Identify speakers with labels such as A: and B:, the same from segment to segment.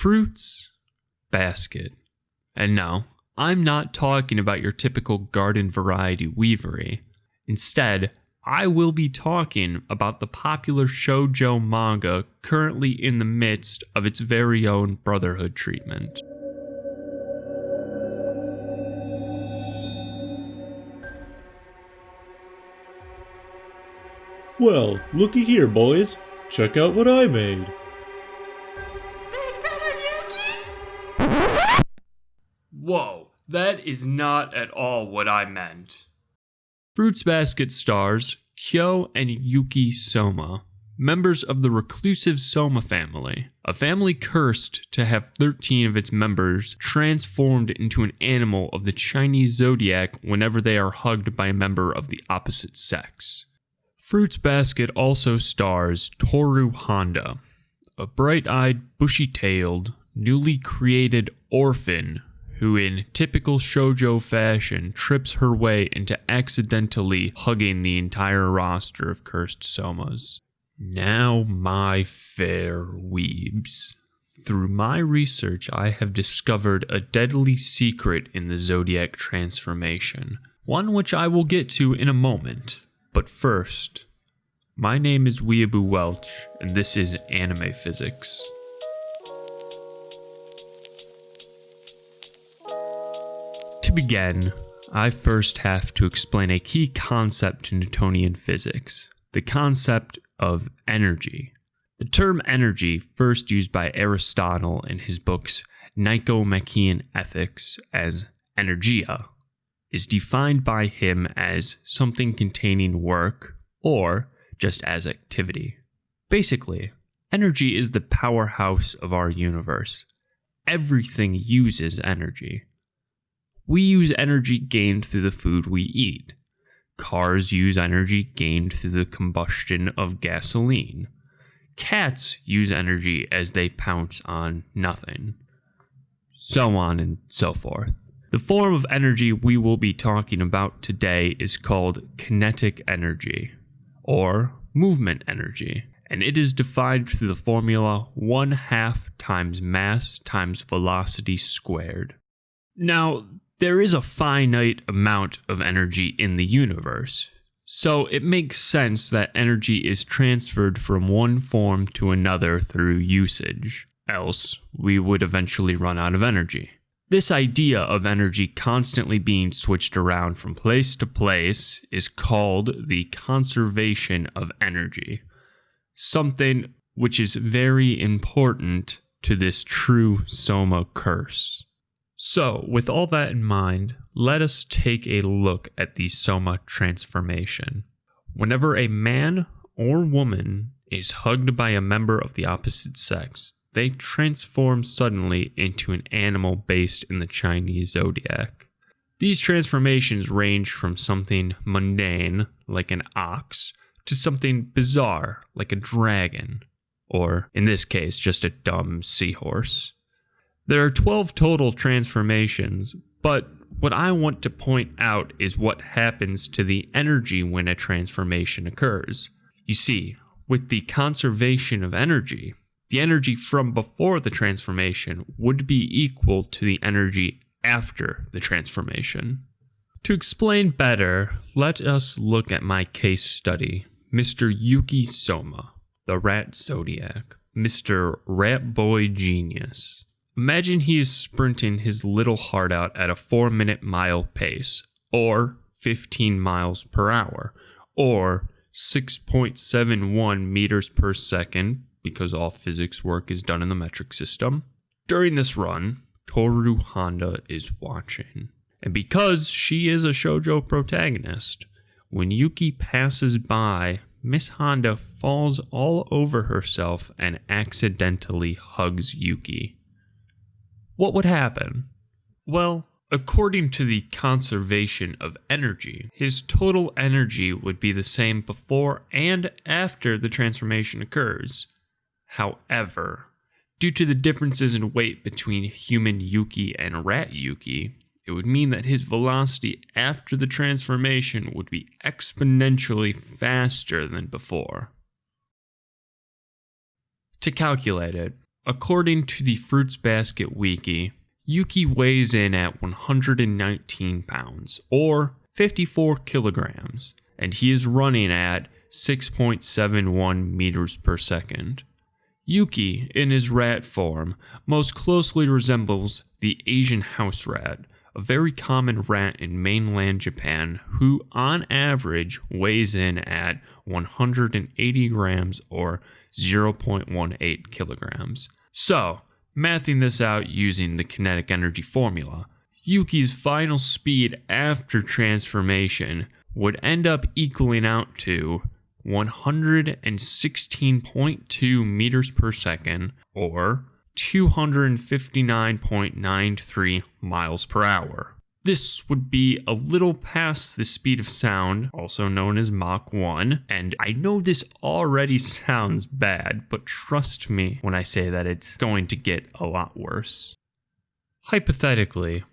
A: Fruits basket. And no, I'm not talking about your typical garden variety weavery. Instead, I will be talking about the popular shoujo manga currently in the midst of its very own brotherhood treatment.
B: Well, looky here, boys. Check out what I made.
A: Whoa, that is not at all what I meant. Fruits Basket stars Kyo and Yuki Sohma, members of the reclusive Sohma family, a family cursed to have 13 of its members transformed into an animal of the Chinese zodiac whenever they are hugged by a member of the opposite sex. Fruits Basket also stars Toru Honda, a bright-eyed, bushy-tailed, newly created orphan who in typical shoujo fashion trips her way into accidentally hugging the entire roster of cursed Sohmas. Now, my fair weebs, through my research I have discovered a deadly secret in the zodiac transformation, one which I will get to in a moment. But first, my name is Weeaboo Welch, and this is Anime Physics. To begin, I first have to explain a key concept in Newtonian physics, the concept of energy. The term energy, first used by Aristotle in his books Nicomachean Ethics as energia, is defined by him as something containing work or just as activity. Basically, energy is the powerhouse of our universe. Everything uses energy. We use energy gained through the food we eat. Cars use energy gained through the combustion of gasoline. Cats use energy as they pounce on nothing. So on and so forth. The form of energy we will be talking about today is called kinetic energy, or movement energy, and it is defined through the formula 1/2 times mass times velocity squared. Now, there is a finite amount of energy in the universe, so it makes sense that energy is transferred from one form to another through usage, else we would eventually run out of energy. This idea of energy constantly being switched around from place to place is called the conservation of energy, something which is very important to this true Sohma curse. So, with all that in mind, let us take a look at the Sohma transformation. Whenever a man or woman is hugged by a member of the opposite sex, they transform suddenly into an animal based in the Chinese zodiac. These transformations range from something mundane, like an ox, to something bizarre, like a dragon, or, in this case, just a dumb seahorse. There are 12 total transformations, but what I want to point out is what happens to the energy when a transformation occurs. You see, with the conservation of energy, the energy from before the transformation would be equal to the energy after the transformation. To explain better, let us look at my case study, Mr. Yuki Sohma, the Rat Zodiac, Mr. Rat Boy Genius. Imagine he is sprinting his little heart out at a 4-minute mile pace, or 15 miles per hour, or 6.71 meters per second, because all physics work is done in the metric system. During this run, Toru Honda is watching. And because she is a shoujo protagonist, when Yuki passes by, Miss Honda falls all over herself and accidentally hugs Yuki. What would happen? Well, according to the conservation of energy, his total energy would be the same before and after the transformation occurs. However, due to the differences in weight between human Yuki and rat Yuki, it would mean that his velocity after the transformation would be exponentially faster than before. To calculate it, According to the Fruits Basket Wiki, Yuki weighs in at 119 pounds, or 54 kilograms, and he is running at 6.71 meters per second. Yuki, in his rat form, most closely resembles the Asian house rat, a very common rat in mainland Japan who, on average, weighs in at 180 grams or 0.18 kilograms. So, mathing this out using the kinetic energy formula, Yuki's final speed after transformation would end up equaling out to 116.2 meters per second or 259.93 miles per hour. This would be a little past the speed of sound, also known as Mach 1, and I know this already sounds bad, but trust me when I say that it's going to get a lot worse. Hypothetically,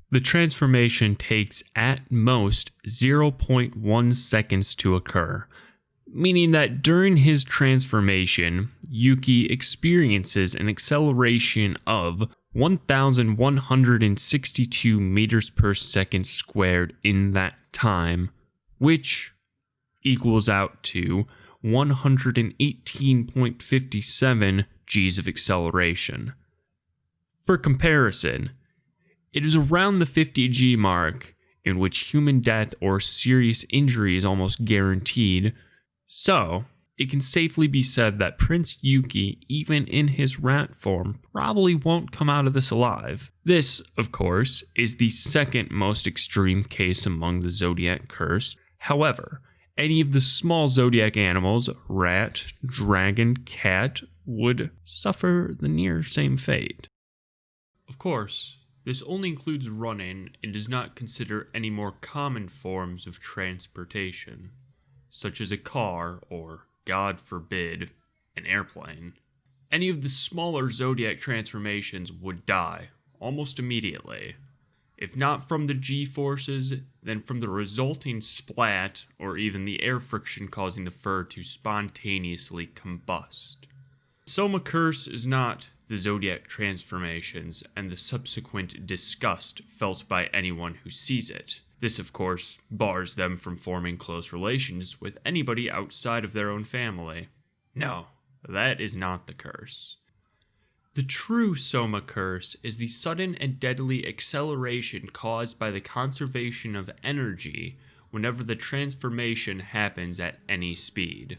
A: the transformation takes at most 0.1 seconds to occur, meaning that during his transformation, Yuki experiences an acceleration of 1,162 meters per second squared in that time, which equals out to 118.57 Gs of acceleration. For comparison, it is around the 50 G mark in which human death or serious injury is almost guaranteed. So, it can safely be said that Prince Yuki, even in his rat form, probably won't come out of this alive. This, of course, is the second most extreme case among the Zodiac curse. However, any of the small Zodiac animals, rat, dragon, cat, would suffer the near same fate. Of course, this only includes running and does not consider any more common forms of transportation, such as a car or, God forbid, an airplane. Any of the smaller Zodiac transformations would die almost immediately. If not from the G-forces, then from the resulting splat or even the air friction causing the fur to spontaneously combust. Sohma curse is not the Zodiac transformations and the subsequent disgust felt by anyone who sees it. This, of course, bars them from forming close relations with anybody outside of their own family. No, that is not the curse. The true Sohma curse is the sudden and deadly acceleration caused by the conservation of energy whenever the transformation happens at any speed.